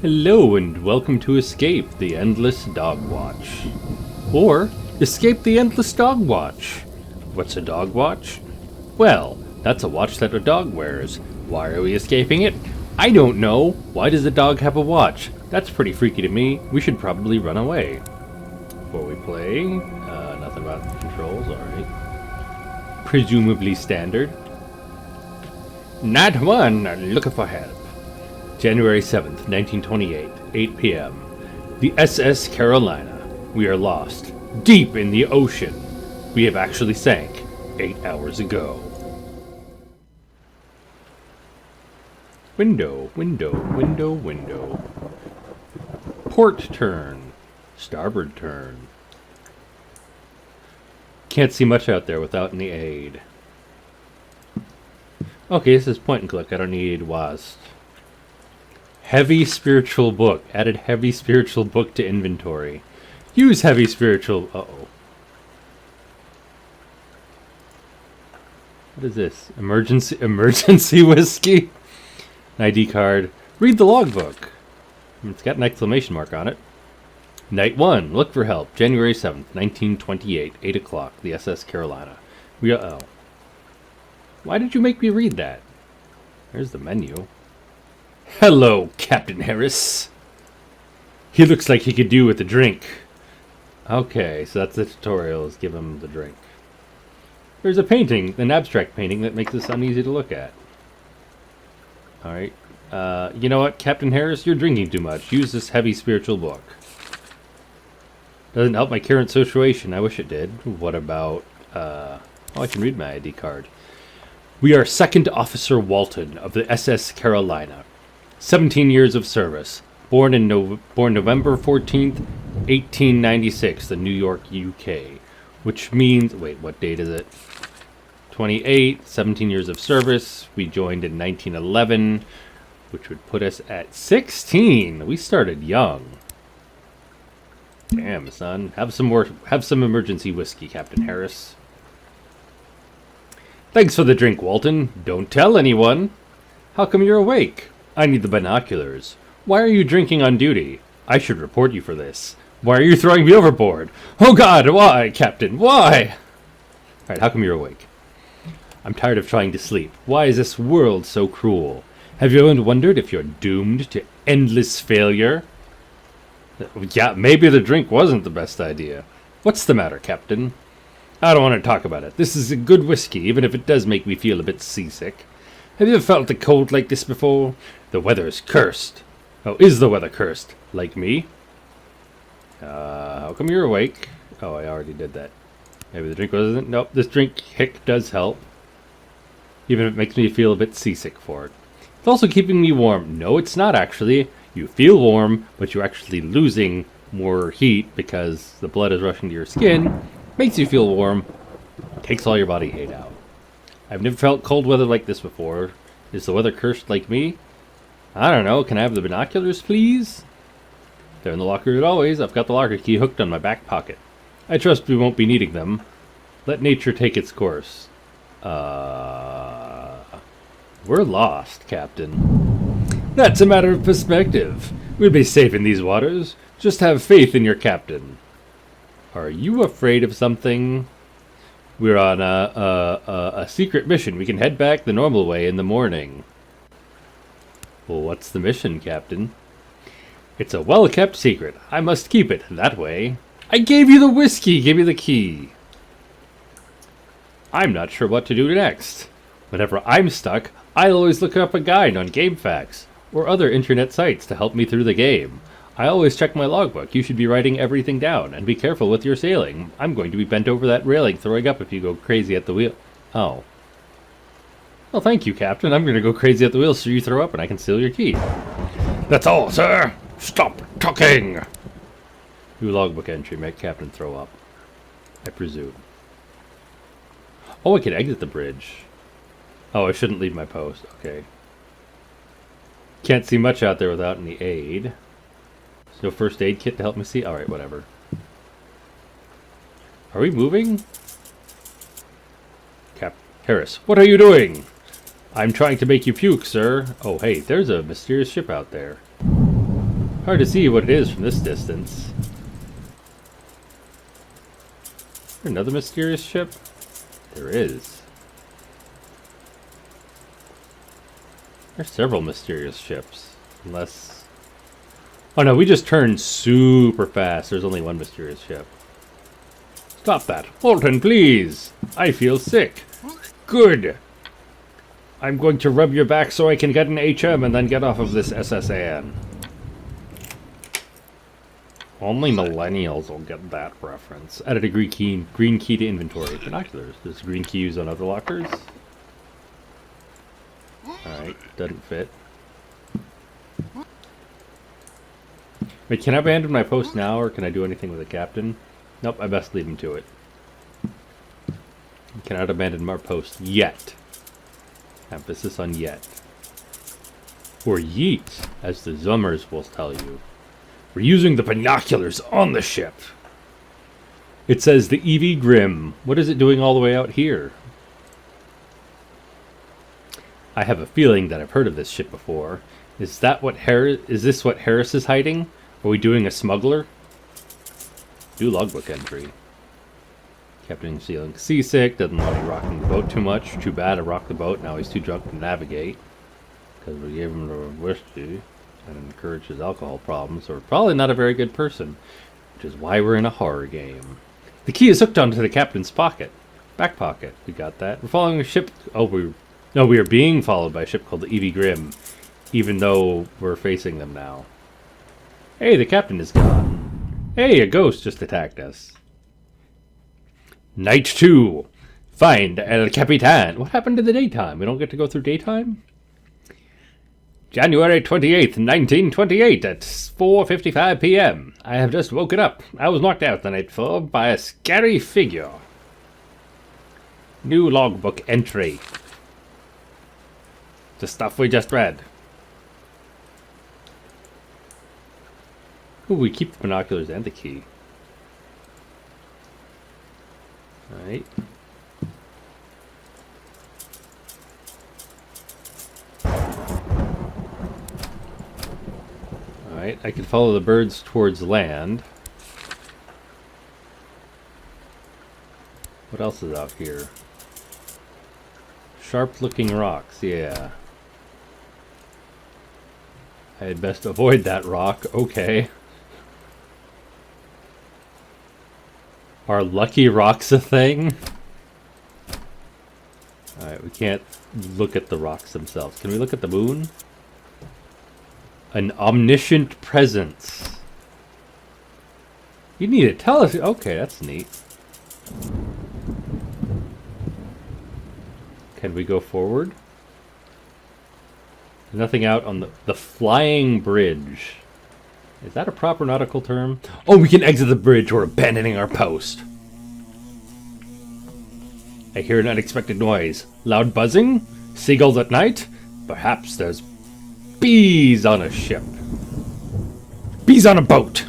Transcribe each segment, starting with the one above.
Hello and welcome to Escape the Endless Dogwatch. Or Escape the Endless Dogwatch. What's a Dogwatch? Well, that's a watch that a dog wears. Why are we escaping it? I don't know. Why does a dog have a watch? That's pretty freaky to me. We should probably run away. Before we play, nothing about the controls, alright. Presumably standard. Not one, looking for help. January 7th, 1928, 8 p.m. The SS Carolina. We are lost. Deep in the ocean. We have actually sank 8 hours ago. Window, window, window, window. Port turn. Starboard turn. Can't see much out there without any aid. Okay, this is point and click. I don't need WASD. Heavy spiritual book. Added heavy spiritual book to inventory. Use heavy spiritual... Uh-oh. What is this? Emergency whiskey? An ID card. Read the logbook. It's got an exclamation mark on it. Night 1. Look for help. January 7th, 1928. 8 o'clock. The SS Carolina. Oh. Why did you make me read that? There's the menu. Hello, Captain Harris. He looks like he could do with a drink. Okay, so that's the tutorial, is give him the drink. There's a painting, an abstract painting, that makes this uneasy to look at. Alright. You know what, Captain Harris? You're drinking too much. Use this heavy spiritual book. Doesn't help my current situation. I wish it did. What about... Oh, I can read my ID card. We are Second Officer Walton of the SS Carolina. 17 years of service. Born November 14th, 1896, in New York, UK. Which means... Wait, what date is it? 28, 17 years of service. We joined in 1911, which would put us at 16. We started young. Damn, son. Have some emergency whiskey, Captain Harris. Thanks for the drink, Walton. Don't tell anyone. How come you're awake? I need the binoculars. Why are you drinking on duty? I should report you for this. Why are you throwing me overboard? Oh God, why, Captain? Why? Alright, how come you're awake? I'm tired of trying to sleep. Why is this world so cruel? Have you ever wondered if you're doomed to endless failure? Yeah, maybe the drink wasn't the best idea. What's the matter, Captain? I don't want to talk about it. This is a good whiskey, even if it does make me feel a bit seasick. Have you ever felt the cold like this before? The weather's cursed. Oh, is the weather cursed? Like me? How come you're awake? Oh, I already did that. Maybe the drink wasn't... Nope, this drink hick does help. Even if it makes me feel a bit seasick for it. It's also keeping me warm. No, it's not actually. You feel warm, but you're actually losing more heat because the blood is rushing to your skin. Makes you feel warm. Takes all your body heat out. I've never felt cold weather like this before. Is the weather cursed like me? I don't know. Can I have the binoculars, please? They're in the locker as always. I've got the locker key hooked on my back pocket. I trust we won't be needing them. Let nature take its course. We're lost, Captain. That's a matter of perspective. We'll be safe in these waters. Just have faith in your captain. Are you afraid of something? We're on a secret mission. We can head back the normal way in the morning. Well, what's the mission, Captain? It's a well-kept secret. I must keep it that way. I gave you the whiskey. Give me the key. I'm not sure what to do next. Whenever I'm stuck, I'll always look up a guide on GameFAQs or other internet sites to help me through the game. I always check my logbook. You should be writing everything down, and be careful with your sailing. I'm going to be bent over that railing throwing up if you go crazy at the wheel. Oh. Well, thank you, Captain. I'm going to go crazy at the wheel so you throw up and I can steal your key. That's all, sir. Stop talking. New logbook entry. Make Captain throw up. I presume. Oh, I can exit the bridge. Oh, I shouldn't leave my post. Okay. Can't see much out there without any aid. No first aid kit to help me see? Alright, whatever. Are we moving? Cap Harris, what are you doing? I'm trying to make you puke, sir. Oh, hey, there's a mysterious ship out there. Hard to see what it is from this distance. Is there another mysterious ship? There is. There's several mysterious ships. Unless... Oh no, we just turned super fast. There's only one mysterious ship. Stop that. Fulton, please. I feel sick. Good. I'm going to rub your back so I can get an HM and then get off of this SSAN. Only millennials will get that reference. Added a green key to inventory. Binoculars. Does green key use on other lockers? Alright, doesn't fit. Wait, can I abandon my post now, or can I do anything with the captain? Nope, I best leave him to it. Cannot abandon our post yet. Emphasis on yet. Or yeet, as the Zummers will tell you. We're using the binoculars on the ship. It says the EV Grim. What is it doing all the way out here? I have a feeling that I've heard of this ship before. Is this what Harris is hiding? Are we doing a smuggler? Do logbook entry. Captain feeling seasick, doesn't want to be rocking the boat too much. Too bad to rock the boat, now he's too drunk to navigate. Because we gave him the whiskey and encouraged his alcohol problems, so we're probably not a very good person. Which is why we're in a horror game. The key is hooked onto the captain's pocket. Back pocket, we got that. We're following a ship... we are being followed by a ship called the EV Grim. Even though we're facing them now. Hey, the captain is gone. Hey, a ghost just attacked us. Night 2. Find El Capitan. What happened to the daytime? We don't get to go through daytime? January 28th, 1928 at 4:55 p.m. I have just woken up. I was knocked out the night before by a scary figure. New logbook entry. The stuff we just read. Ooh, we keep the binoculars and the key. Alright. Alright, I can follow the birds towards land. What else is out here? Sharp-looking rocks, yeah. I had best avoid that rock, okay. Are lucky rocks a thing? Alright, we can't look at the rocks themselves. Can we look at the moon? An omniscient presence. You need to tell us. Okay, that's neat. Can we go forward? There's nothing out on the flying bridge. Is that a proper nautical term? Oh, we can exit the bridge. We're abandoning our post. I hear an unexpected noise. Loud buzzing? Seagulls at night? Perhaps there's bees on a ship. Bees on a boat!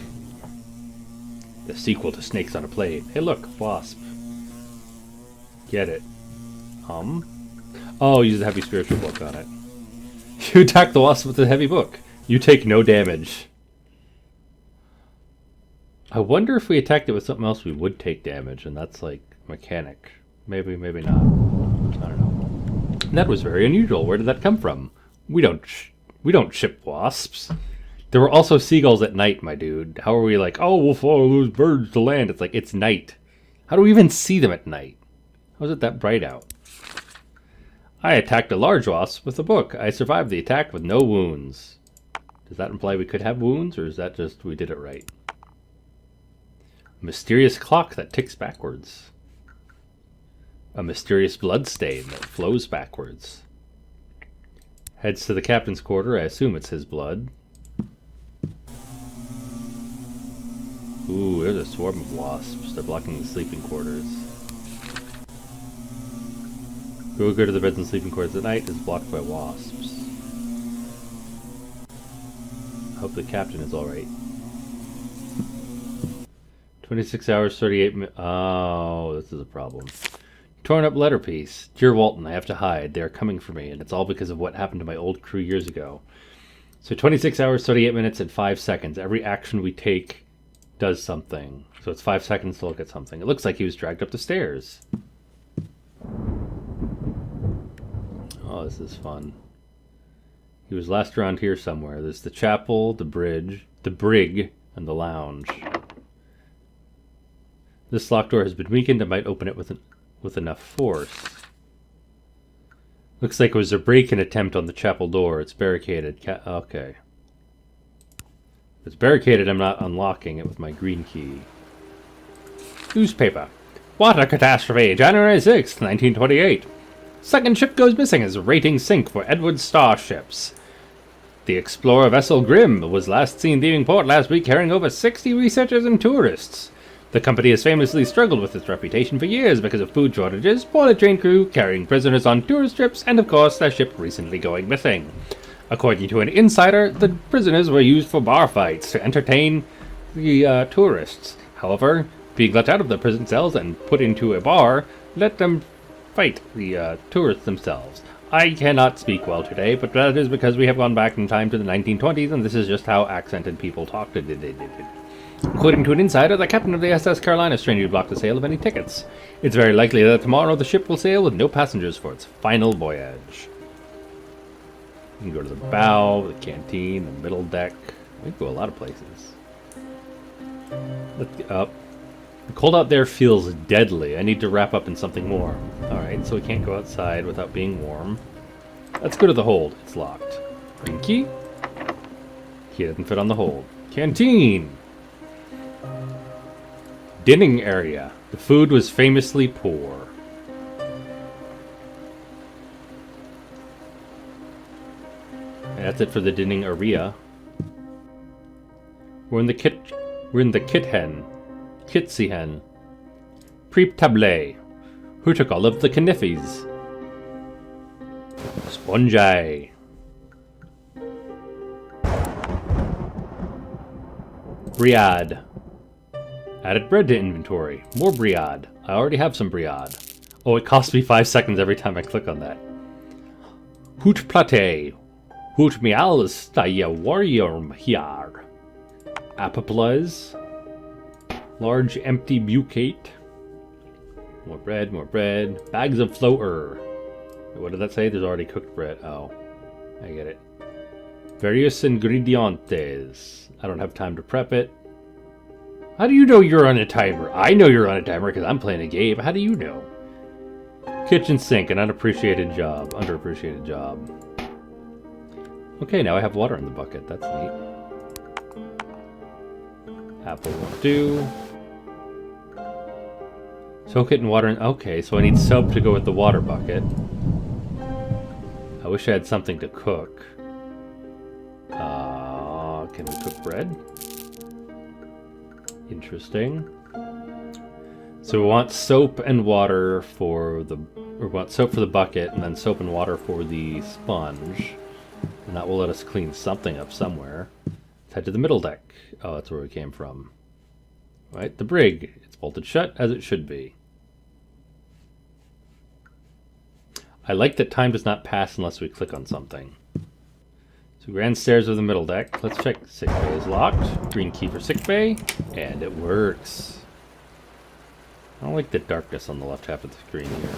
The sequel to Snakes on a Plane. Hey look, wasp. Get it. Oh, use a heavy spiritual book on it. You attack the wasp with a heavy book. You take no damage. I wonder if we attacked it with something else we would take damage, and that's like mechanic. Maybe, maybe not. I don't know. That was very unusual. Where did that come from? We don't ship wasps. There were also seagulls at night, my dude. How are we like, oh, we'll follow those birds to land? It's like, it's night. How do we even see them at night? How is it that bright out? I attacked a large wasp with a book. I survived the attack with no wounds. Does that imply we could have wounds, or is that just we did it right? A mysterious clock that ticks backwards. A mysterious blood stain that flows backwards. Heads to the captain's quarter. I assume it's his blood. Ooh, there's a swarm of wasps. They're blocking the sleeping quarters. Who will go to the beds and sleeping quarters at night is blocked by wasps. I hope the captain is alright. 26 hours, 38 minutes. Oh, this is a problem. Torn up letter piece. Dear Walton, I have to hide. They are coming for me, and it's all because of what happened to my old crew years ago. So 26 hours, 38 minutes, and 5 seconds. Every action we take does something. So it's 5 seconds to look at something. It looks like he was dragged up the stairs. Oh, this is fun. He was last around here somewhere. There's the chapel, the bridge, the brig, and the lounge. This locked door has been weakened and might open it with enough force. Looks like it was a break-in attempt on the chapel door. It's barricaded. Okay. If it's barricaded, I'm not unlocking it with my green key. Newspaper. Water catastrophe, January 6th, 1928. Second ship goes missing as ratings sink for Edward starships. The explorer vessel Grimm was last seen leaving port last week carrying over 60 researchers and tourists. The company has famously struggled with its reputation for years because of food shortages, poorly trained crew, carrying prisoners on tourist trips, and of course their ship recently going missing. According to an insider, the prisoners were used for bar fights to entertain the tourists. However, being let out of the prison cells and put into a bar let them fight the tourists themselves. I cannot speak well today, but that is because we have gone back in time to the 1920s, and this is just how accented people talked. According to an insider, the captain of the SS Carolina strangely blocked the sale of any tickets. It's very likely that tomorrow the ship will sail with no passengers for its final voyage. You can go to the bow, the canteen, the middle deck. We can go a lot of places. Let's get up. The cold out there feels deadly. I need to wrap up in something warm. Alright, so we can't go outside without being warm. Let's go to the hold. It's locked. Green key. Key doesn't fit on the hold. Canteen! Dining area. The food was famously poor. And that's it for the dining area. We're in the kit hen. Kitsy hen. Preep table. Who took all of the kniffys? Spongy. Briade. Added bread to inventory. More briade. I already have some briade. Oh, it costs me 5 seconds every time I click on that. Hoot plate. Hoot mial staya warrior here. Apoplas. Large empty bucate. More bread, more bread. Bags of floater. What did that say? There's already cooked bread. Oh, I get it. Various ingredientes. I don't have time to prep it. How do you know you're on a timer? I know you're on a timer because I'm playing a game. How do you know? Kitchen sink, an unappreciated job. Underappreciated job. Okay, now I have water in the bucket. That's neat. Apple won't do. Soak it in water. Okay, so I need soap to go with the water bucket. I wish I had something to cook. Can we cook bread? Interesting. So we want soap and water for the... Or we want soap for the bucket, and then soap and water for the sponge. And that will let us clean something up somewhere. Let's head to the middle deck. Oh, that's where we came from. Right, the brig. It's bolted shut, as it should be. I like that time does not pass unless we click on something. So grand stairs of the middle deck. Let's check. Sick bay is locked. Green key for sick bay. And it works. I don't like the darkness on the left half of the screen here.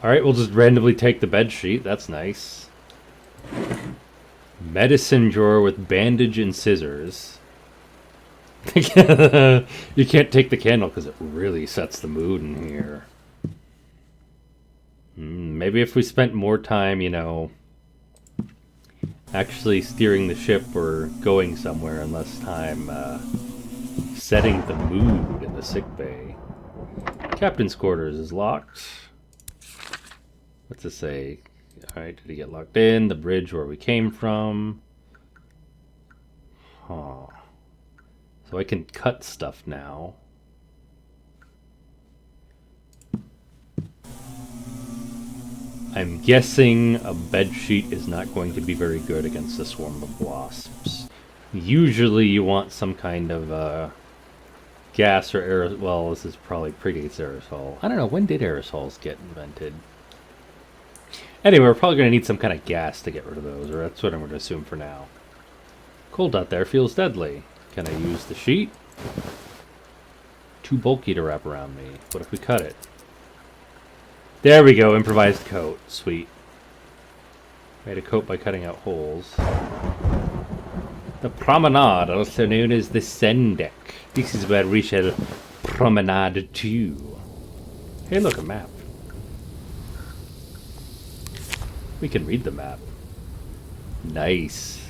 Alright, we'll just randomly take the bed sheet. That's nice. Medicine drawer with bandage and scissors. You can't take the candle because it really sets the mood in here. Maybe if we spent more time, you know, actually steering the ship or going somewhere and less time setting the mood in the sick bay. Captain's quarters is locked. What's it say? Alright, did he get locked in? The bridge where we came from. Huh. So I can cut stuff now. I'm guessing a bedsheet is not going to be very good against a swarm of wasps. Usually you want some kind of gas or aerosol. Well, this is probably predates aerosol. I don't know, when did aerosols get invented? Anyway, we're probably going to need some kind of gas to get rid of those, or that's what I'm going to assume for now. Cold out there feels deadly. Can I use the sheet? Too bulky to wrap around me. What if we cut it? There we go, improvised coat. Sweet. Made a coat by cutting out holes. The promenade, also known as the sun deck. This is where we shall promenade to. Hey, look, a map. We can read the map. Nice.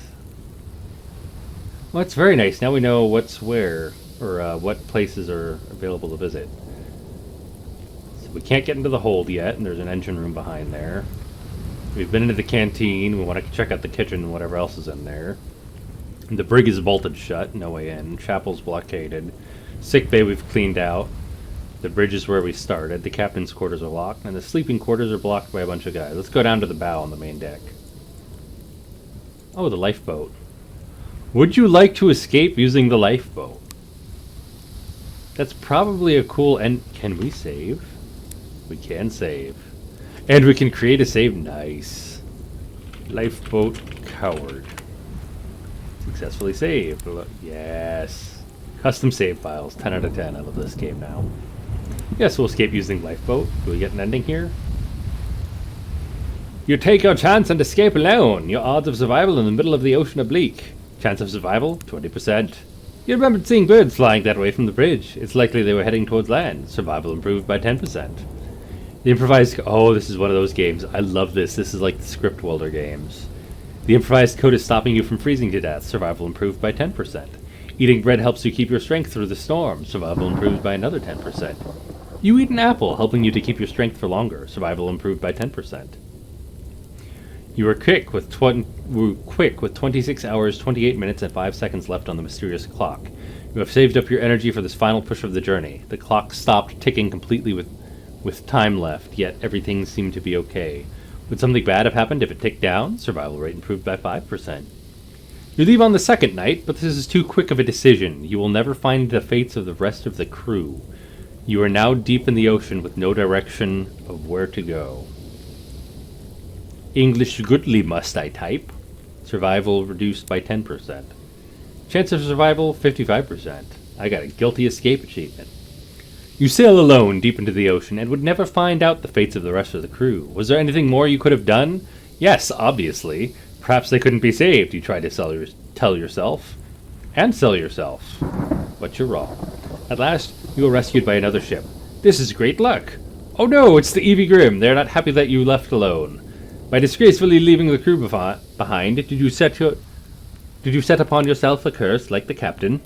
Well, that's very nice. Now we know what's where, or what places are available to visit. So we can't get into the hold yet, and there's an engine room behind there. We've been into the canteen. We want to check out the kitchen and whatever else is in there. The brig is bolted shut, no way in. Chapel's blockaded. Sick bay we've cleaned out. The bridge is where we started. The captain's quarters are locked, and the sleeping quarters are blocked by a bunch of guys. Let's go down to the bow on the main deck. Oh, the lifeboat. Would you like to escape using the lifeboat? That's probably a cool... And can we save? We can save. And we can create a save. Nice. Lifeboat coward. Successfully saved. Look. Yes. Custom save files. 10 out of 10. I love this game now. Yes, we'll escape using lifeboat. Do we get an ending here? You take your chance and escape alone. Your odds of survival in the middle of the ocean are bleak. Chance of survival, 20%. You remembered seeing birds flying that way from the bridge. It's likely they were heading towards land. Survival improved by 10%. The improvised... Oh, this is one of those games. I love this. This is like the script welder games. The improvised code is stopping you from freezing to death. Survival improved by 10%. Eating bread helps you keep your strength through the storm. Survival improved by another 10%. You eat an apple, helping you to keep your strength for longer. Survival improved by 10%. You were quick with 26 hours, 28 minutes, and 5 seconds left on the mysterious clock. You have saved up your energy for this final push of the journey. The clock stopped ticking completely with time left, yet everything seemed to be okay. Would something bad have happened if it ticked down? Survival rate improved by 5%. You leave on the second night, but this is too quick of a decision. You will never find the fates of the rest of the crew. You are now deep in the ocean with no direction of where to go. English goodly must I type. Survival reduced by 10%. Chance of survival, 55%. I got a guilty escape achievement. You sail alone deep into the ocean and would never find out the fates of the rest of the crew. Was there anything more you could have done? Yes, obviously. Perhaps they couldn't be saved, you tried to tell yourself. And sell yourself. But you're wrong. At last, you were rescued by another ship. This is great luck. Oh no, it's the Evie Grimm. They're not happy that you left alone. By disgracefully leaving the crew behind, did you set upon yourself a curse like the captain?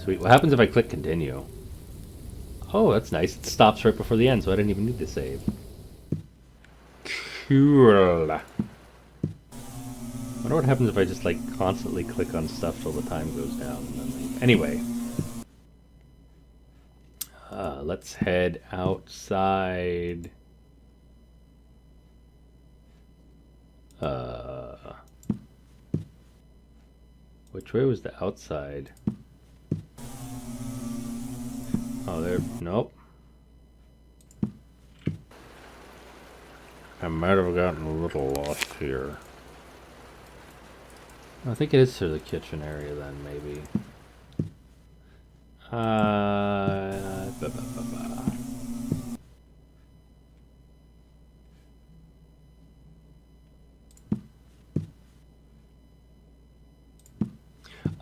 Sweet. What happens if I click continue? Oh, that's nice. It stops right before the end, so I didn't even need to save. Cool. I wonder what happens if I just like constantly click on stuff till the time goes down. And then leave. Anyway. Let's head outside. Which way was the outside? Oh, there. Nope. I might have gotten a little lost here. I think it is to the kitchen area then, maybe.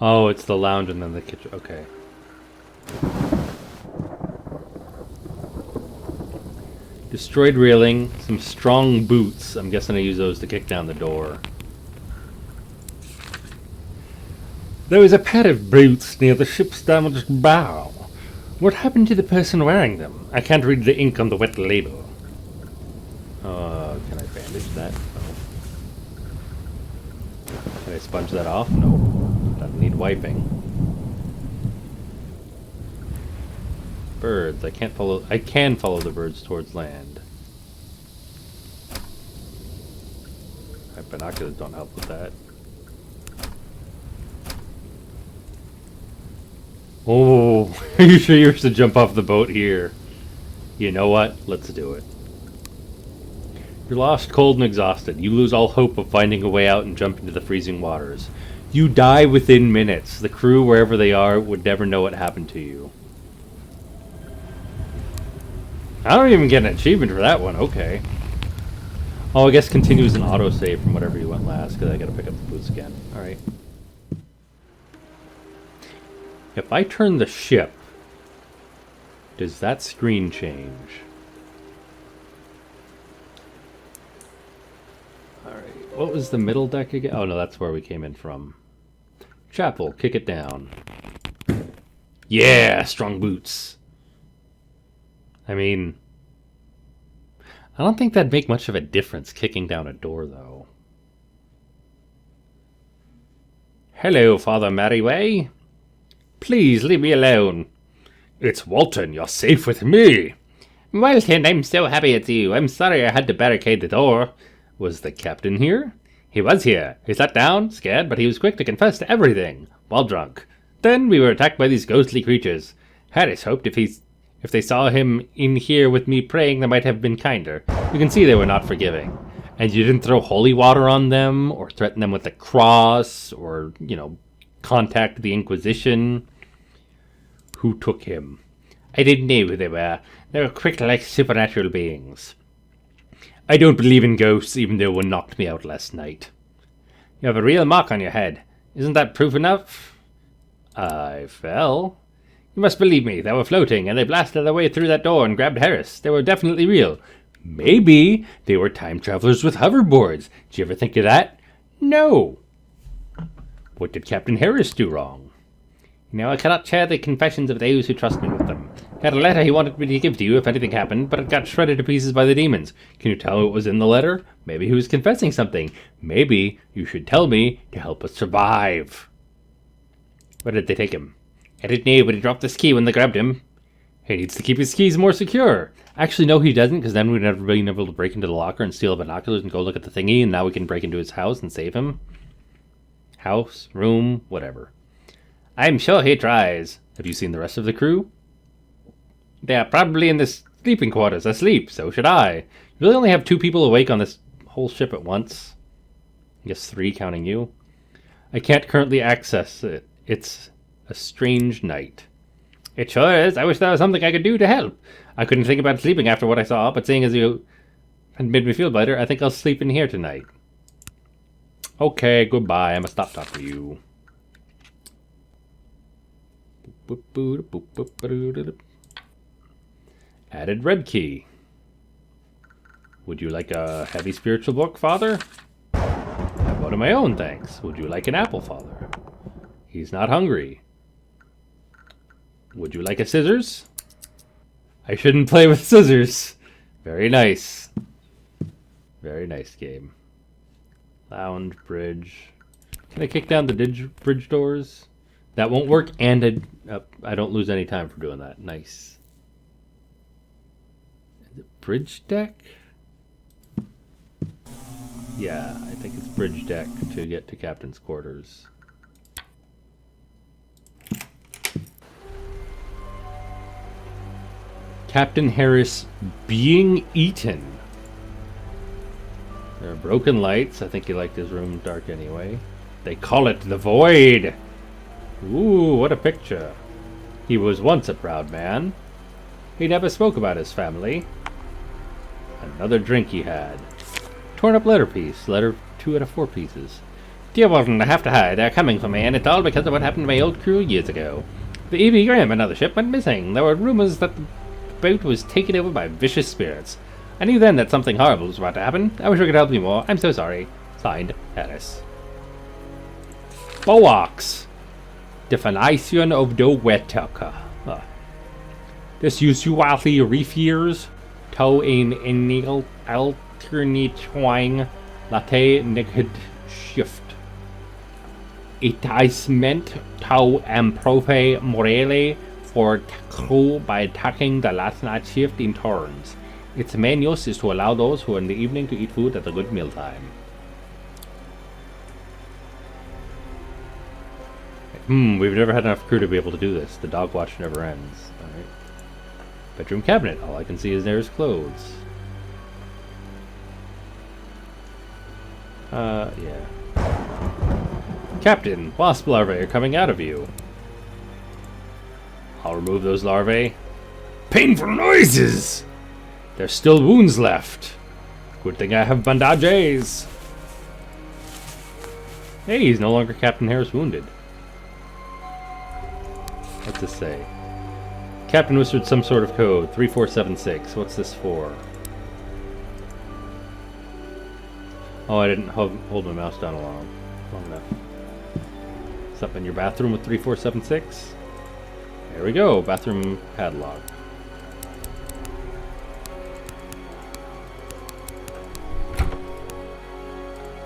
Oh, it's the lounge and then the kitchen. Okay. Destroyed railing, some strong boots. I'm guessing I use those to kick down the door. There was a pair of boots near the ship's damaged bow. What happened to the person wearing them? I can't read the ink on the wet label. Can I bandage that? No. Can I sponge that off? No. Doesn't need wiping. Birds. I can follow the birds towards land. My binoculars don't help with that. Oh, are you sure you're to jump off the boat here? You know what? Let's do it. You're lost, cold, and exhausted. You lose all hope of finding a way out and jump into the freezing waters. You die within minutes. The crew, wherever they are, would never know what happened to you. I don't even get an achievement for that one. Okay. Oh, I guess continue as an autosave from whatever you went last, because I gotta pick up the boots again. Alright. If I turn the ship, does that screen change? Alright, what was the middle deck again? Oh no, that's where we came in from. Chapel, kick it down. Yeah, strong boots. I mean, I don't think that'd make much of a difference kicking down a door, though. Hello, Father Merryway. Please leave me alone. It's Walton. You're safe with me. Walton, I'm so happy it's you. I'm sorry I had to barricade the door. Was the captain here? He was here. He sat down, scared, but he was quick to confess to everything, while drunk. Then we were attacked by these ghostly creatures. Harris hoped if they saw him in here with me praying, they might have been kinder. You can see they were not forgiving. And you didn't throw holy water on them, or threaten them with the cross, or, contact the Inquisition. Who took him? I didn't know who they were. They were quick like supernatural beings. I don't believe in ghosts, even though one knocked me out last night. You have a real mark on your head. Isn't that proof enough? I fell. You must believe me. They were floating, and they blasted their way through that door and grabbed Harris. They were definitely real. Maybe they were time travelers with hoverboards. Did you ever think of that? No. What did Captain Harris do wrong? I cannot share the confessions of those who trust me with them. He had a letter he wanted me to give to you if anything happened, but it got shredded to pieces by the demons. Can you tell what was in the letter? Maybe he was confessing something. Maybe you should tell me to help us survive. Where did they take him? I didn't know, but he dropped his key when they grabbed him. He needs to keep his keys more secure. Actually, no, he doesn't, because then we'd never been able to break into the locker and steal binoculars and go look at the thingy, and now we can break into his house and save him. House, room, whatever. I'm sure he tries. Have you seen the rest of the crew? They are probably in the sleeping quarters, asleep. So should I. You really only have 2 people awake on this whole ship at once. I guess 3, counting you. I can't currently access it. It's a strange night. It sure is. I wish there was something I could do to help. I couldn't think about sleeping after what I saw, but seeing as you had made me feel better, I think I'll sleep in here tonight. Okay, goodbye. I'm gonna stop talking to you. Added red key. Would you like a heavy spiritual book, Father? I have one of my own, thanks. Would you like an apple, Father? He's not hungry. Would you like a scissors? I shouldn't play with scissors. Very nice. Very nice game. Lounge, bridge. Can I kick down the bridge doors? That won't work, and I don't lose any time for doing that. Nice. Is it bridge deck? Yeah, I think it's bridge deck to get to Captain's quarters. Captain Harris being eaten. There are broken lights. I think he liked his room dark anyway. They call it the Void. Ooh, what a picture. He was once a proud man. He never spoke about his family. Another drink he had. Torn up letter piece. Letter 2 out of 4 pieces. Dear Walton, I have to hide. They're coming for me, and it's all because of what happened to my old crew years ago. The E.B. Graham, another ship, went missing. There were rumors that the boat was taken over by vicious spirits. I knew then that something horrible was about to happen. I wish I could help you more. I'm so sorry. Signed, Harris. Boax. Definition of the Wetaka. This usually refers to an illegal alternate twang latte naked shift. It is meant to improve morale for crew by attacking the last night shift in turns. Its main use is to allow those who are in the evening to eat food at a good mealtime. We've never had enough crew to be able to do this. The Dogwatch never ends. Alright. Bedroom cabinet. All I can see is there's clothes. Yeah. Captain, wasp larvae are coming out of you. I'll remove those larvae. Painful noises! There's still wounds left. Good thing I have bandages. Hey, he's no longer Captain Harris wounded. What's this say? Captain whispered some sort of code. 3476. What's this for? Oh, I didn't hold my mouse down long enough. Something in your bathroom with 3476? There we go. Bathroom padlock.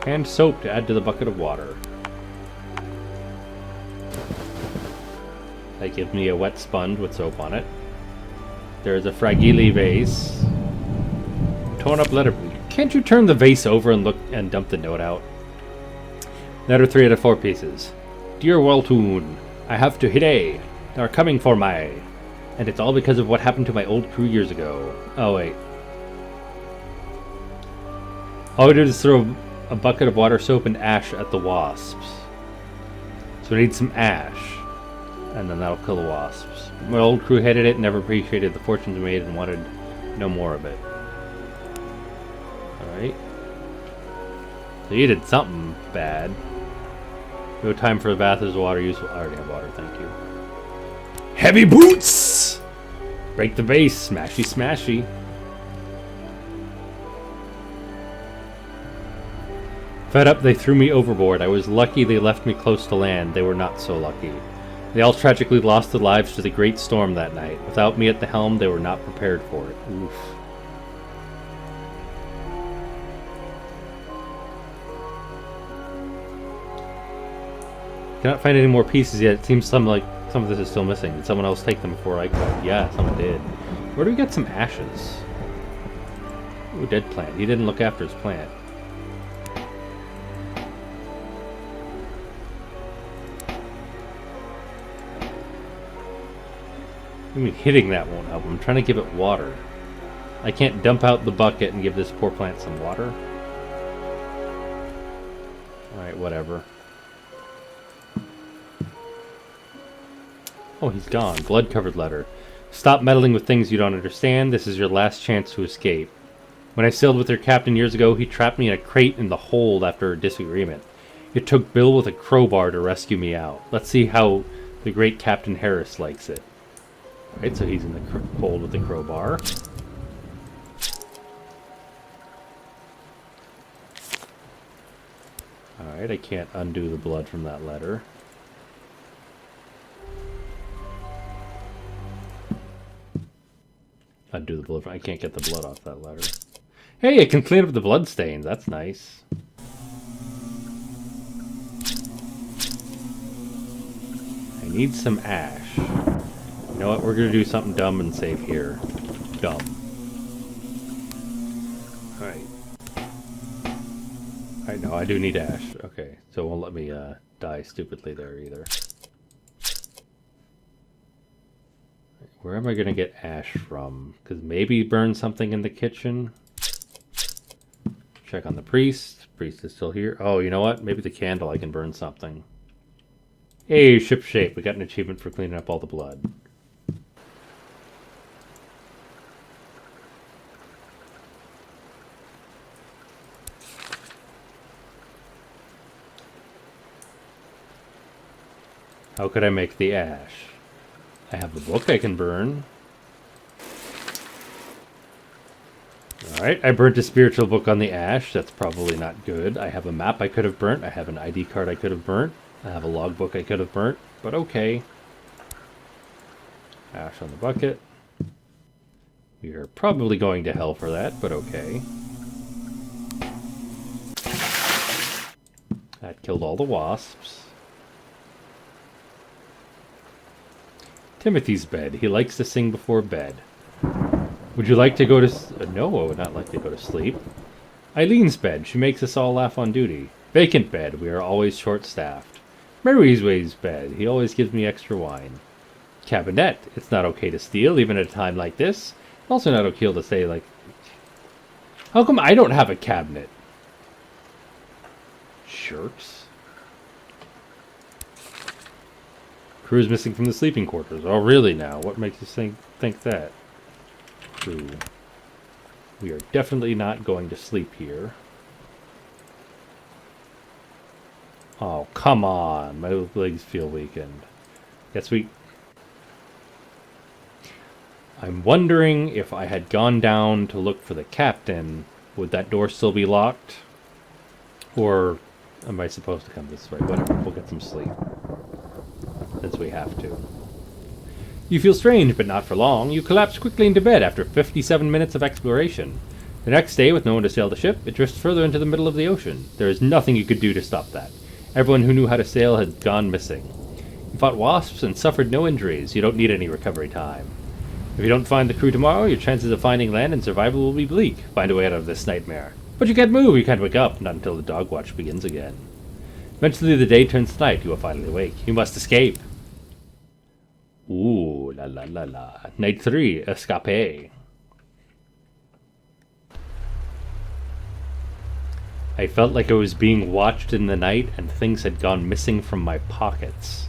And soap to add to the bucket of water. That gives me a wet sponge with soap on it. There's a fragile vase. Torn up letter. Can't you turn the vase over and look and dump the note out? Letter 3 out of 4 pieces. Dear Waltoon, I have to hide. They're coming for me. And it's all because of what happened to my old crew years ago. Oh, wait. All we do is throw a bucket of water, soap, and ash at the wasps. So we need some ash. And then that'll kill the wasps. My old crew hated it, never appreciated the fortunes we made, and wanted no more of it. Alright. So you did something bad. No time for a bath as water use. I already have water, thank you. Heavy boots! Break the vase, smashy smashy. Fed up, they threw me overboard. I was lucky they left me close to land. They were not so lucky. They all tragically lost their lives to the great storm that night. Without me at the helm, they were not prepared for it. Oof. Cannot find any more pieces yet. It seems some of this is still missing. Did someone else take them before I could? Yeah, someone did. Where do we get some ashes? Ooh, dead plant. He didn't look after his plant. I mean, hitting that won't help. I'm trying to give it water. I can't dump out the bucket and give this poor plant some water. Alright, whatever. Oh, he's gone. Blood-covered letter. Stop meddling with things you don't understand. This is your last chance to escape. When I sailed with your captain years ago, he trapped me in a crate in the hold after a disagreement. It took Bill with a crowbar to rescue me out. Let's see how the great Captain Harris likes it. Right, so he's in the hold with the crowbar. Alright, I can't undo the blood from that letter. Undo the blood. I can't get the blood off that letter. Hey, it can clean up the blood stains. That's nice. I need some ash. You know what? We're going to do something dumb and save here. Dumb. Alright. Alright, no, I do need ash. Okay, so it won't let me die stupidly there either. Where am I going to get ash from? Because maybe burn something in the kitchen. Check on the priest. Priest is still here. Oh, you know what? Maybe the candle, I can burn something. Hey, ship shape. We got an achievement for cleaning up all the blood. How could I make the ash? I have the book I can burn. Alright, I burnt a spiritual book on the ash. That's probably not good. I have a map I could have burnt. I have an ID card I could have burnt. I have a logbook I could have burnt. But okay. Ash on the bucket. We are probably going to hell for that, but okay. That killed all the wasps. Timothy's bed. He likes to sing before bed. Would you like to go to... no, I would not like to go to sleep. Eileen's bed. She makes us all laugh on duty. Vacant bed. We are always short-staffed. Mary's bed. He always gives me extra wine. Cabinet. It's not okay to steal, even at a time like this. Also not okay to say, like... How come I don't have a cabinet? Jerks. Crew's missing from the sleeping quarters. Oh, really now? What makes you think that? Crew. We are definitely not going to sleep here. Oh, come on. My legs feel weakened. Guess we... I'm wondering if I had gone down to look for the captain, would that door still be locked? Or am I supposed to come this way? Whatever, we'll get some sleep. Since we have to. You feel strange, but not for long. You collapse quickly into bed after 57 minutes of exploration. The next day, with no one to sail the ship, it drifts further into the middle of the ocean. There is nothing you could do to stop that. Everyone who knew how to sail had gone missing. You fought wasps and suffered no injuries. You don't need any recovery time. If you don't find the crew tomorrow, your chances of finding land and survival will be bleak. Find a way out of this nightmare. But you can't move, you can't wake up, not until the Dogwatch begins again. Eventually the day turns to night, you will finally wake. You must escape. Ooh, la la la la. Night 3, escape. I felt like I was being watched in the night and things had gone missing from my pockets.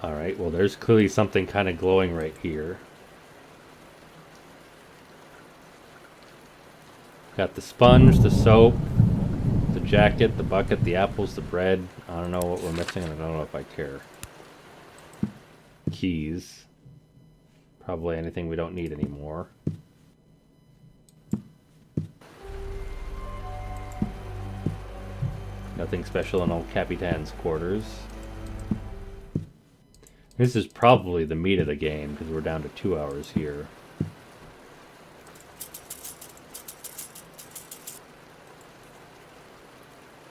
Alright, well there's clearly something kind of glowing right here. Got the sponge, the soap, the jacket, the bucket, the apples, the bread. I don't know what we're missing and I don't know if I care. Keys. Probably anything we don't need anymore. Nothing special in old Capitan's quarters. This is probably the meat of the game, because we're down to 2 hours here.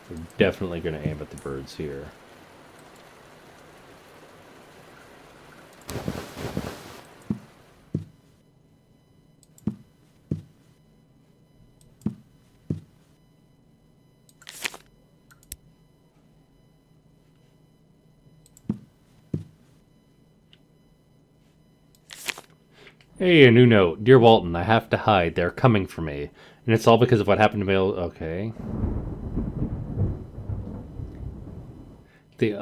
We're definitely going to aim at the birds here. Hey, a new note. Dear Walton, I have to hide. They're coming for me. And it's all because of what happened to me. Okay. If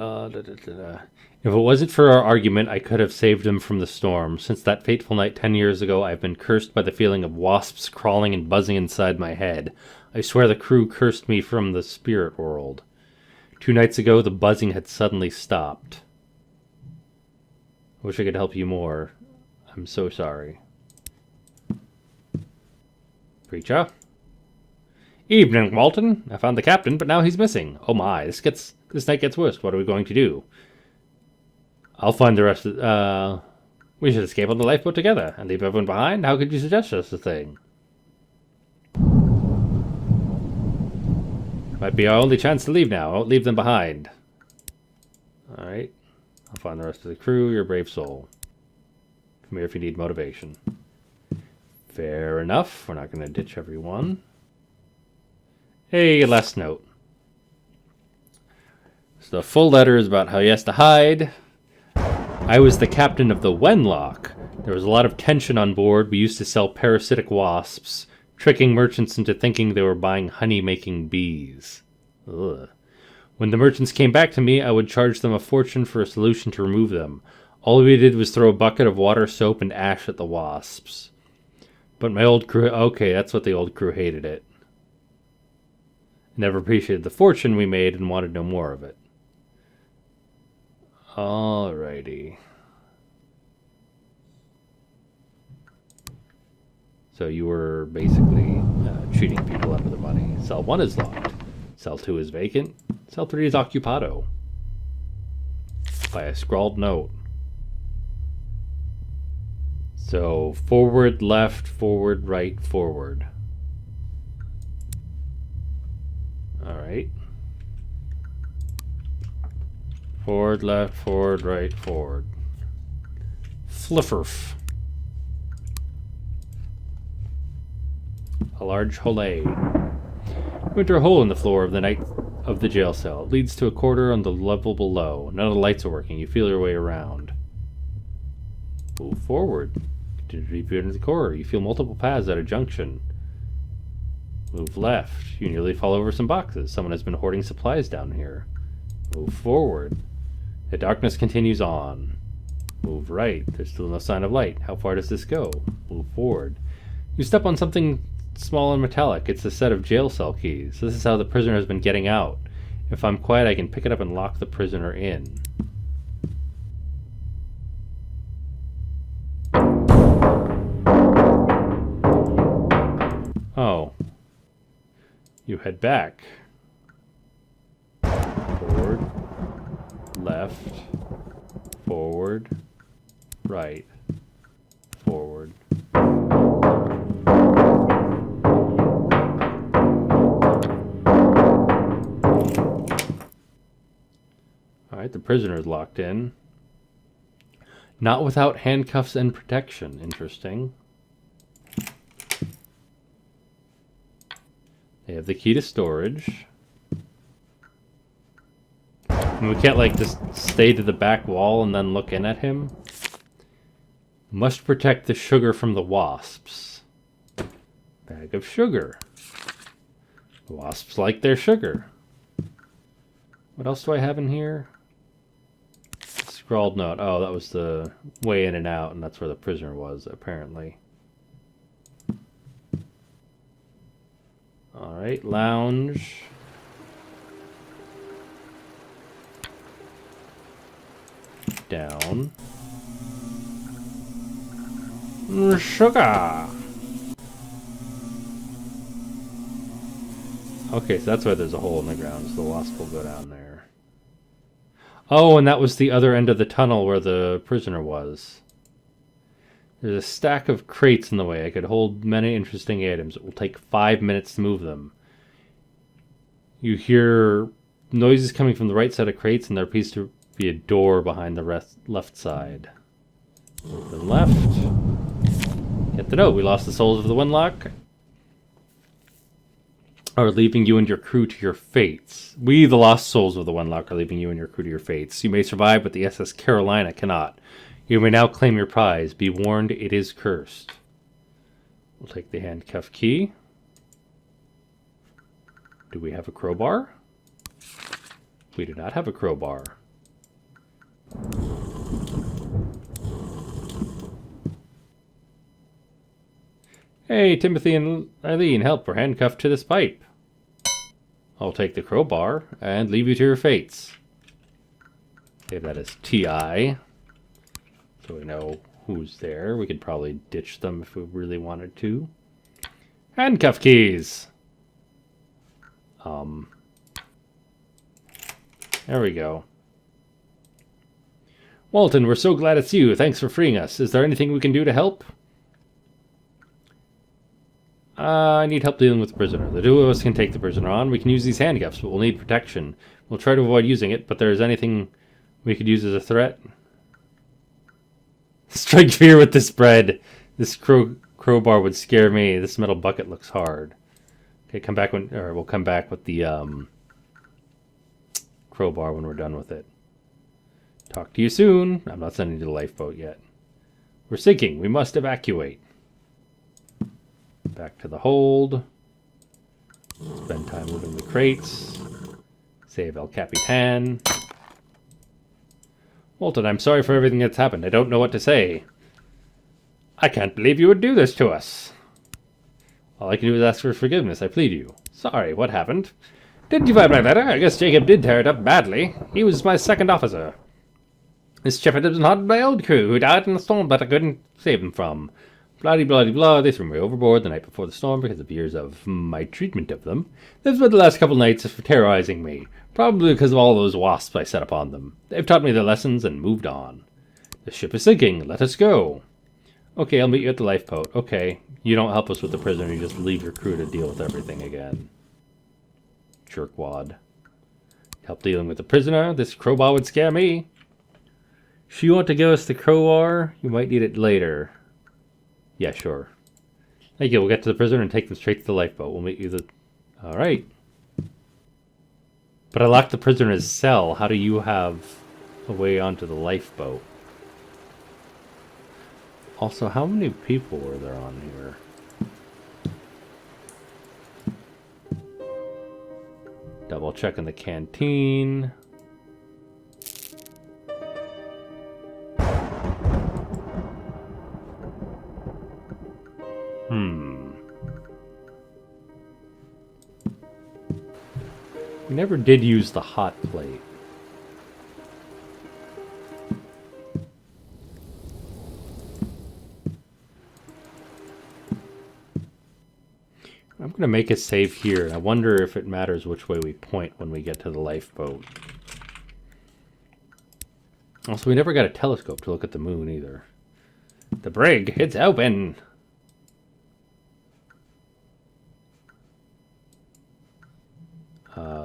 it wasn't for our argument, I could have saved him from the storm. Since that fateful night 10 years ago, I've been cursed by the feeling of wasps crawling and buzzing inside my head. I swear the crew cursed me from the spirit world. 2 nights ago, the buzzing had suddenly stopped. I wish I could help you more. I'm so sorry. Preacher? Evening, Walton. I found the captain, but now he's missing. Oh my, this night gets worse. What are we going to do? I'll find the rest of... we should escape on the lifeboat together and leave everyone behind. How could you suggest such a thing? Might be our only chance to leave now. I won't leave them behind. Alright. I'll find the rest of the crew. You're a brave soul. Come here if you need motivation. Fair enough. We're not going to ditch everyone. Hey, last note. So the full letter is about how he has to hide. I was the captain of the Wenlock. There was a lot of tension on board. We used to sell parasitic wasps, tricking merchants into thinking they were buying honey-making bees. Ugh. When the merchants came back to me, I would charge them a fortune for a solution to remove them. All we did was throw a bucket of water, soap, and ash at the wasps. But my old crew... Okay, that's what the old crew hated it. Never appreciated the fortune we made and wanted no more of it. Alrighty. So you were basically cheating people out of their money. Cell 1 is locked. Cell 2 is vacant. Cell 3 is occupado. By a scrawled note. So, forward, left, forward, right, forward. Alright. Forward, left, forward, right, forward. Flifferf. A large hole. You enter a hole in the floor of the jail cell. It leads to a corridor on the level below. None of the lights are working. You feel your way around. Move forward. Continue deeper into the corridor. You feel multiple paths at a junction. Move left. You nearly fall over some boxes. Someone has been hoarding supplies down here. Move forward. The darkness continues on. Move right. There's still no sign of light. How far does this go? Move forward. You step on something small and metallic. It's a set of jail cell keys. This is how the prisoner has been getting out. If I'm quiet, I can pick it up and lock the prisoner in. Oh. You head back. Forward. Left. Forward. Right. Forward. Alright, the prisoner is locked in. Not without handcuffs and protection. Interesting. They have the key to storage. And we can't, like, just stay to the back wall and then look in at him. Must protect the sugar from the wasps. Bag of sugar. The wasps like their sugar. What else do I have in here? Scrawled note. Oh, that was the way in and out, and that's where the prisoner was, apparently. Alright, lounge. Down. Sugar! Okay, so that's why there's a hole in the ground, so the wasp will go down there. Oh, and that was the other end of the tunnel where the prisoner was. There's a stack of crates in the way. I could hold many interesting items. It will take 5 minutes to move them. You hear noises coming from the right side of crates, and there appears to be a door behind the left side. Open left. Get the note. We lost the souls of the Winlock. Are leaving you and your crew to your fates. We, the lost souls of the Winlock, are leaving you and your crew to your fates. You may survive, but the SS Carolina cannot. You may now claim your prize. Be warned, it is cursed. We'll take the handcuff key. Do we have a crowbar? We do not have a crowbar. Hey, Timothy and Eileen, help. We're handcuffed to this pipe. I'll take the crowbar and leave you to your fates. Save that as TI. So we know who's there. We could probably ditch them if we really wanted to. Handcuff keys! There we go. Walton, we're so glad it's you. Thanks for freeing us. Is there anything we can do to help? I need help dealing with the prisoner. The two of us can take the prisoner on. We can use these handcuffs, but we'll need protection. We'll try to avoid using it, but there's anything we could use as a threat. Strike fear with this bread. This crowbar would scare me. This metal bucket looks hard. Okay, come back when, or we'll come back with the crowbar when we're done with it. Talk to you soon. I'm not sending you to the lifeboat yet. We're sinking. We must evacuate. Back to the hold. Spend time moving the crates. Save El Capitan. Walton, I'm sorry for everything that's happened. I don't know what to say. I can't believe you would do this to us. All I can do is ask for forgiveness. I plead you. Sorry, what happened? Didn't you find my letter? I guess Jacob did tear it up badly. He was my second officer. This ship had been haunted by old crew who died in the storm that I couldn't save them from. Bloody, bloody, blah. They threw me overboard the night before the storm because of years of my treatment of them. They've spent the last couple nights for terrorizing me. Probably because of all those wasps I set upon them. They've taught me their lessons and moved on. The ship is sinking. Let us go. Okay, I'll meet you at the lifeboat. Okay, you don't help us with the prisoner. You just leave your crew to deal with everything again. Jerkwad. Help dealing with the prisoner. This crowbar would scare me. If you want to give us the crowbar, you might need it later. Yeah, sure. Thank you. We'll get to the prisoner and take them straight to the lifeboat. We'll meet you the... Alright. But I locked the prisoner's cell. How do you have a way onto the lifeboat? Also, how many people were there on here? Double checking the canteen. We never did use the hot plate. I'm going to make a save here. I wonder if it matters which way we point when we get to the lifeboat. Also, we never got a telescope to look at the moon either. The brig, it's open!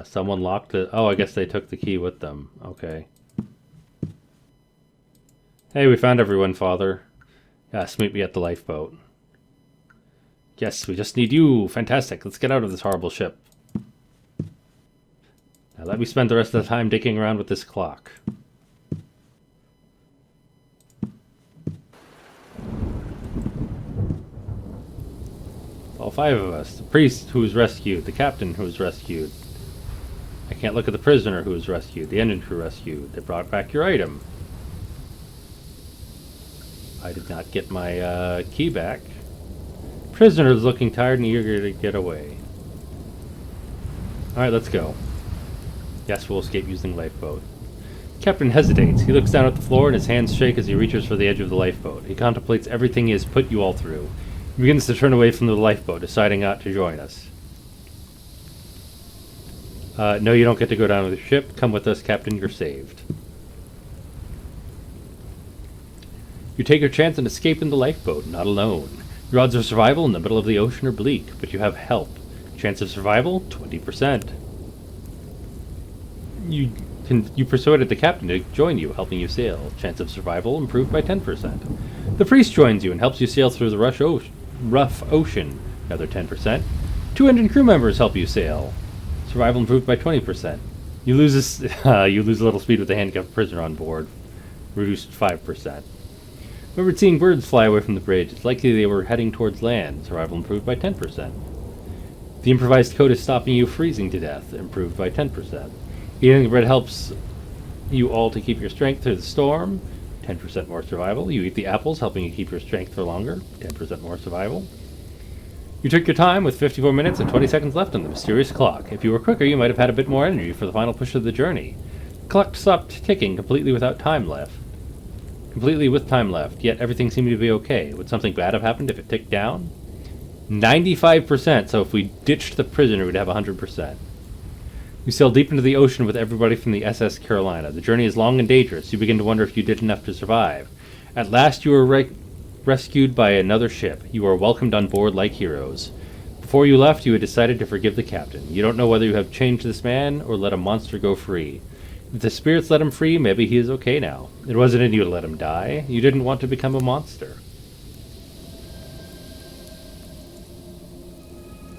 Someone locked it. Oh, I guess they took the key with them. Okay. Hey, we found everyone, Father. Yes, meet me at the lifeboat. Yes, we just need you. Fantastic. Let's get out of this horrible ship. Now let me spend the rest of the time dicking around with this clock. All 5 of us. The priest who was rescued. The captain who was rescued. I can't look at the prisoner who was rescued. The engine crew rescued. They brought back your item. I did not get my key back. Prisoner is looking tired and eager to get away. Alright, let's go. Yes, we'll escape using lifeboat. Captain hesitates. He looks down at the floor and his hands shake as he reaches for the edge of the lifeboat. He contemplates everything he has put you all through. He begins to turn away from the lifeboat, deciding not to join us. No, you don't get to go down with the ship. Come with us, Captain. You're saved. You take your chance and escape in the lifeboat, not alone. Your odds of survival in the middle of the ocean are bleak, but you have help. Chance of survival, 20%. You persuaded the captain to join you, helping you sail. Chance of survival improved by 10%. The priest joins you and helps you sail through the rough ocean, another 10%. 2 engine crew members help you sail. Survival improved by 20%. You lose a little speed with the handcuffed prisoner on board, reduced 5%. Remembered seeing birds fly away from the bridge. It's likely they were heading towards land. Survival improved by 10%. The improvised coat is stopping you freezing to death. Improved by 10%. Eating the bread helps you all to keep your strength through the storm. 10% more survival. You eat the apples, helping you keep your strength for longer. 10% more survival. You took your time with 54 minutes and 20 seconds left on the mysterious clock. If you were quicker, you might have had a bit more energy for the final push of the journey. The clock stopped ticking completely with time left, yet everything seemed to be okay. Would something bad have happened if it ticked down? 95%, so if we ditched the prisoner, we'd have 100%. You sail deep into the ocean with everybody from the SS Carolina. The journey is long and dangerous. You begin to wonder if you did enough to survive. At last you were rescued by another ship. You are welcomed on board like heroes. Before you left, you had decided to forgive the captain. You don't know whether you have changed this man or let a monster go free. If the spirits let him free, maybe he is okay now. It wasn't in you to let him die. You didn't want to become a monster.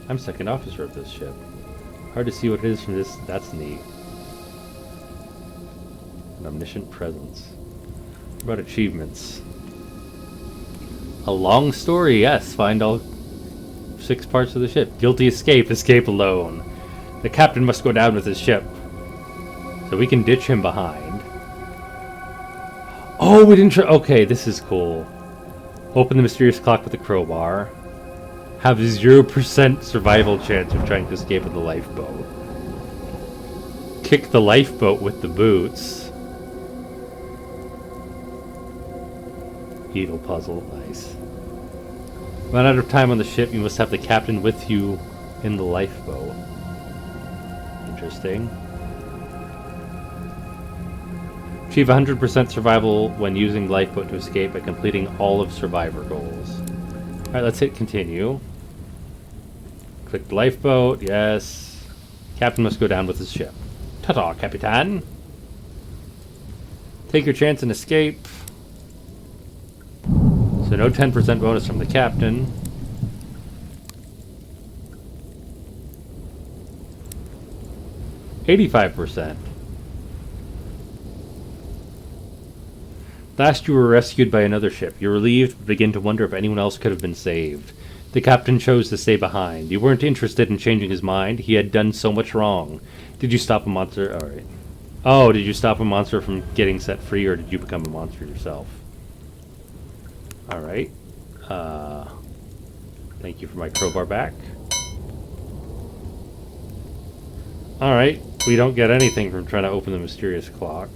I'm second officer of this ship. Hard to see what it is from this. That's neat. An omniscient presence. What about achievements? A long story, yes. Find all 6 parts of the ship. Guilty escape, escape alone. The captain must go down with his ship. So we can ditch him behind. Oh, we didn't okay, this is cool. Open the mysterious clock with a crowbar. Have 0% survival chance of trying to escape with the lifeboat. Kick the lifeboat with the boots. Evil puzzle, nice. Run out of time on the ship, you must have the captain with you in the lifeboat. Interesting. Achieve 100% survival when using lifeboat to escape by completing all of survivor goals. Alright, let's hit continue. Click the lifeboat, yes. Captain must go down with his ship. Ta-ta, Capitan! Take your chance and escape. So no 10% bonus from the captain. $85%. Last you were rescued by another ship. You're relieved, but begin to wonder if anyone else could have been saved. The captain chose to stay behind. You weren't interested in changing his mind. He had done so much wrong. Did you stop a monster? Alright. Oh, did you stop a monster from getting set free, or did you become a monster yourself? Alright. Thank you for my crowbar back. Alright. We don't get anything from trying to open the mysterious clock.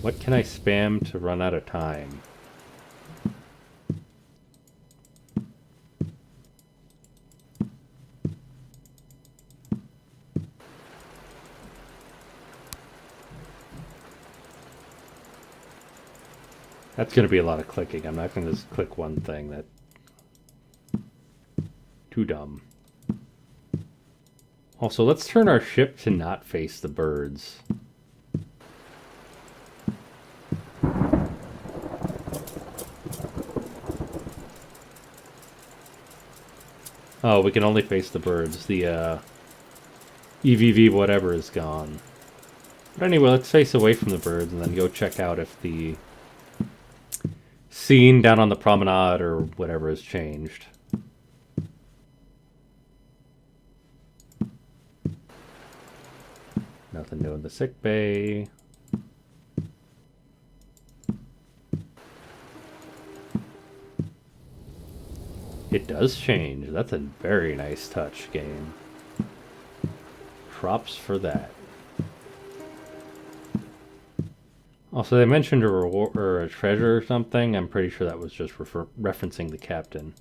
What can I spam to run out of time? That's going to be a lot of clicking. I'm not going to just click one thing. That too dumb. Also, let's turn our ship to not face the birds. Oh, we can only face the birds. The EVV whatever is gone. But anyway, let's face away from the birds and then go check out if the scene down on the promenade or whatever has changed. Nothing new in the sick bay. It does change. That's a very nice touch, game. Props for that. Also, they mentioned a reward or a treasure or something. I'm pretty sure that was just referencing the captain.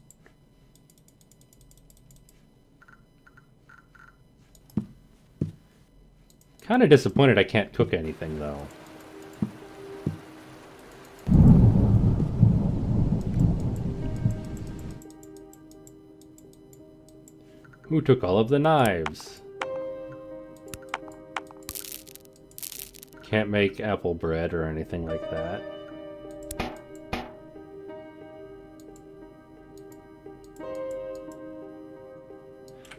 Kind of disappointed I can't cook anything, though. Who took all of the knives? Can't make apple bread or anything like that.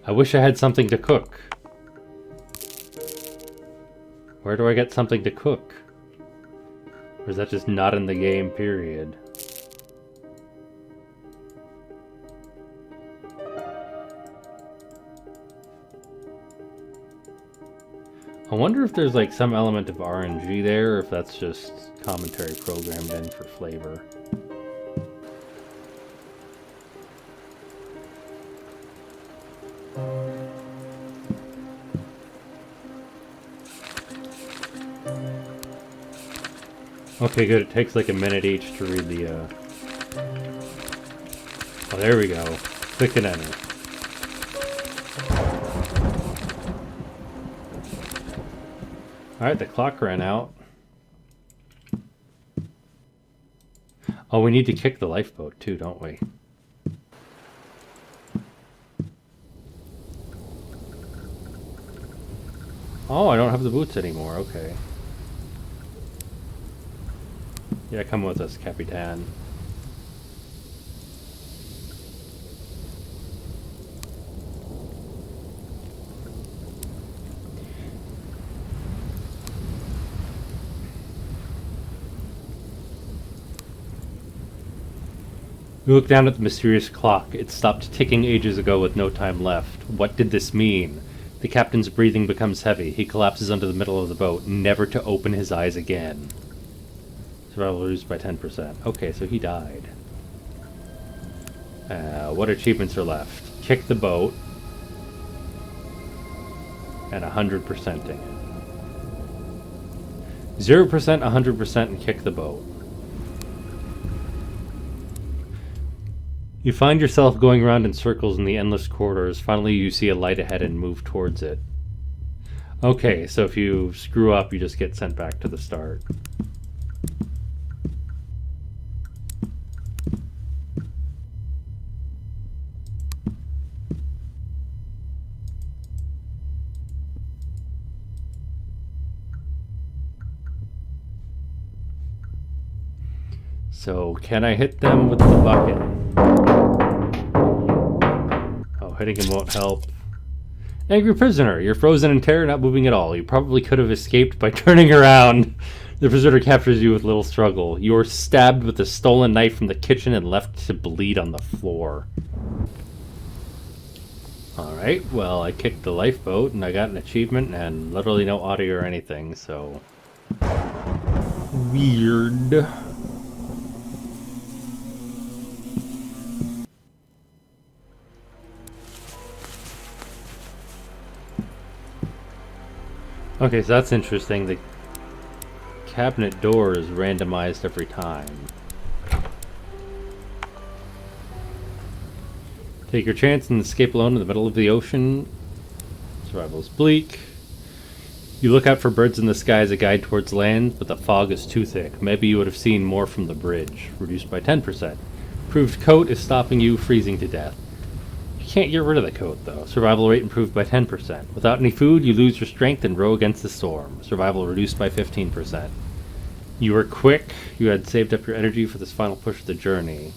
I wish I had something to cook. Where do I get something to cook? Or is that just not in the game, period? I wonder if there's like some element of RNG there, or if that's just commentary programmed in for flavor. Okay, good. It takes like a minute each to read the, Oh, there we go. Click and enter. Alright, the clock ran out. Oh, we need to kick the lifeboat too, don't we? Oh, I don't have the boots anymore, okay. Yeah, come with us, Capitan. We look down at the mysterious clock. It stopped ticking ages ago with no time left. What did this mean? The captain's breathing becomes heavy. He collapses under the middle of the boat, never to open his eyes again. Survival reduced by 10%. Okay, so he died. What achievements are left? Kick the boat. And 100%ing it. 0%, 100%, and kick the boat. You find yourself going around in circles in the endless corridors. Finally, you see a light ahead and move towards it. Okay, so if you screw up, you just get sent back to the start. So, can I hit them with the bucket? Oh, hitting him won't help. Angry prisoner, you're frozen in terror, not moving at all. You probably could have escaped by turning around. The prisoner captures you with little struggle. You are stabbed with a stolen knife from the kitchen and left to bleed on the floor. Alright, well, I kicked the lifeboat and I got an achievement and literally no audio or anything, so... weird. Okay, so that's interesting. The cabinet door is randomized every time. Take your chance and escape alone in the middle of the ocean. Survival is bleak. You look out for birds in the sky as a guide towards land, but the fog is too thick. Maybe you would have seen more from the bridge. Reduced by 10%. Improved coat is stopping you freezing to death. You can't get rid of the coat, though. Survival rate improved by 10%. Without any food, you lose your strength and row against the storm. Survival reduced by 15%. You were quick. You had saved up your energy for this final push of the journey.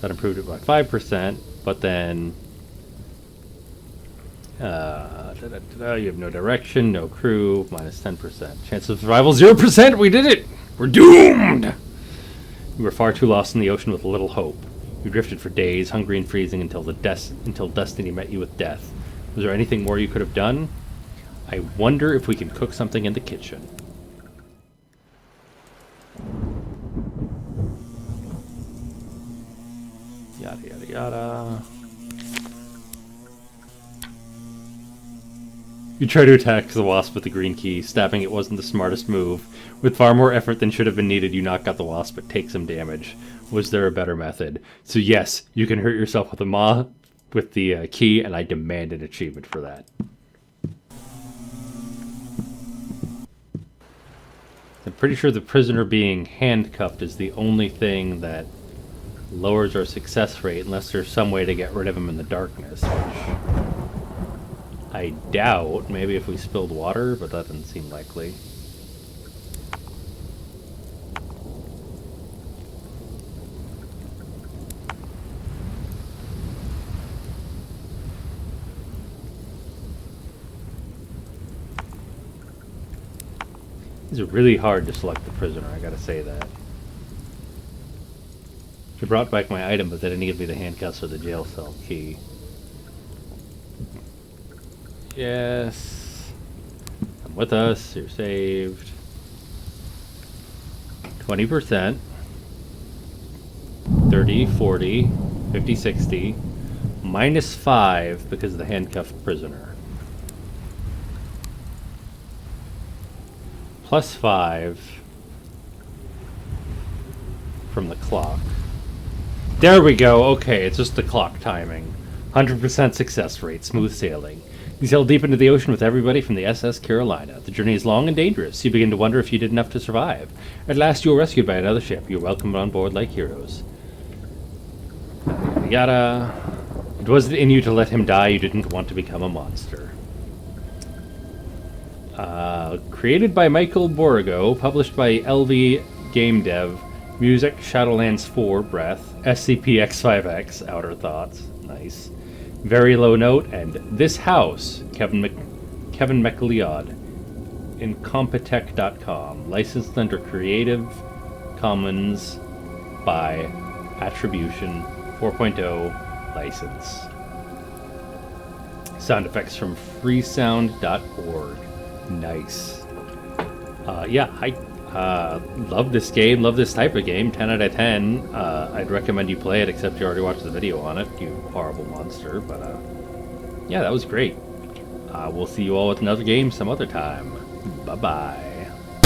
That improved it by 5%, but then... you have no direction, no crew, minus 10%. Chance of survival, 0%! We did it! We're doomed! You were far too lost in the ocean with little hope. You drifted for days, hungry and freezing, until destiny met you with death. Was there anything more you could have done? I wonder if we can cook something in the kitchen. Yada yada yada. You try to attack the wasp with the green key. Stabbing it wasn't the smartest move. With far more effort than should have been needed, you knock out the wasp but take some damage. Was there a better method? So yes, you can hurt yourself with the key, and I demand an achievement for that. I'm pretty sure the prisoner being handcuffed is the only thing that lowers our success rate, unless there's some way to get rid of him in the darkness, which I doubt. Maybe if we spilled water, but that doesn't seem likely. It's really hard to select the prisoner, I gotta say that. I brought back my item, but they didn't give me the handcuffs or the jail cell key. Yes. Come with us, you're saved. 20%. 30, 40, 50, 60. Minus 5 because of the handcuffed prisoner. Plus 5 from the clock. There we go. Okay, it's just the clock timing. 100% success rate. Smooth sailing. You sail deep into the ocean with everybody from the SS Carolina. The journey is long and dangerous. You begin to wonder if you did enough to survive. At last you were rescued by another ship. You were welcomed on board like heroes. Yada. It wasn't in you to let him die. You didn't want to become a monster. Created by Michael Borrego, published by LV Game Dev, music Shadowlands 4, Breath, SCP-X5X, Outer Thoughts, nice, Very Low Note, and This House, Kevin McLeod, Incompetech.com, licensed under Creative Commons by Attribution 4.0 license. Sound effects from freesound.org. Nice. Yeah, I love this game, love this type of game, 10 out of 10. I'd recommend you play it, except you already watched the video on it, you horrible monster. But yeah, that was great. We'll see you all with another game some other time. Bye-bye.